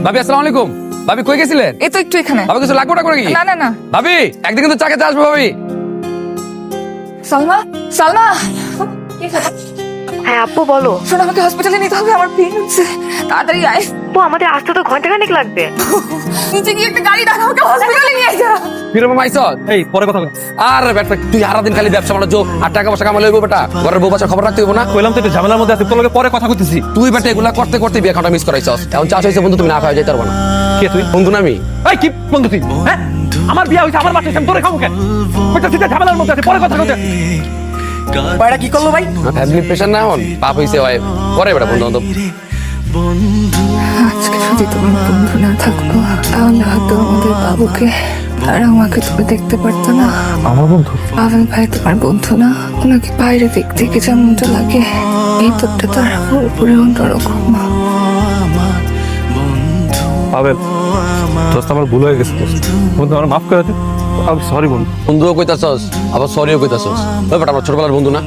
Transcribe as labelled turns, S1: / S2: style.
S1: ভাবি আসসালামু আলাইকুম। ভাবি কই গেছিলেন?
S2: এই তো একটু এখানে।
S1: ভাবি কিছু লাগবে না করে কি?
S2: না না না।
S1: ভাবি একদিন কিন্তু চা খেতে আসবো ভাবি।
S2: সালমা, সালমা,
S3: হ্যাঁ আপু বলো।
S2: শোনো আমাকে হসপিটালে নিতে হবে, আমার পেন হচ্ছে, তাড়াতাড়ি আয়।
S3: আপু আমাদের আসতে তো ঘন্টাখানেক লাগবে।
S2: নিচে গিয়ে একটা গাড়ি ডাকা, আমাকে হসপিটালে নিয়ে যা।
S1: কিরকম আইসত?
S4: এই পরে কথা বল।
S1: আর বেটা তুই সারাদিন খালি ব্যবসা বাণিজ্য আর টাকা পয়সা কামালে হইব বেটা, ঘরের বউ বাচ্চার খবর রাখতে হইব না?
S4: কইলাম তো একটু ঝামেলার মধ্যে আছে, তোর লগে পরে কথা কইতেছি।
S1: তুই বেটা এগুলা করতে করতে বিয়ে খাওয়াটা মিস করাইছস। এখন চাষ হয়েছে বন্ধু, তুমি না খাওয়া যাইতে পারবো না।
S4: কে তুই?
S1: বন্ধু না আমি।
S4: এই কি বন্ধু তুই? হ্যাঁ আমার বিয়ে হইছে, আমার বাচ্চা হইছে, আমি তোরে খাবো কেন? কইতা তুই ঝামেলার মধ্যে আছে, পরে কথা কইতে।
S5: পায়রা কি করলো ভাই?
S1: ফ্যামিলি প্রেশার না এখন পাপ হইছে হয় পরে বেটা বন্ধু বান্ধব।
S2: আজকে যদি তোমার বন্ধু না থাকতো তাহলে হয়তো আমাদের বাবুকে আর আমাকে তুমি দেখতে পারতো না।
S4: আমার বন্ধু?
S2: পাবেল ভাই তোমার বন্ধু না? ওনাকে বাইরে দেখতে কি যেমনটা লাগে, এই তোরটা তার পুরোপুরি অন্যরকম।
S4: পাবেল, দোস্ত আমার ভুল হয়ে গেছে দোস্ত। বন্ধু আমার মাফ করে দে। আমি সরি বন্ধু।
S1: বন্ধুও কইতাছস আবার সরিও কইতাছস। ওই বেটা আমার ছোটবেলার বন্ধু না?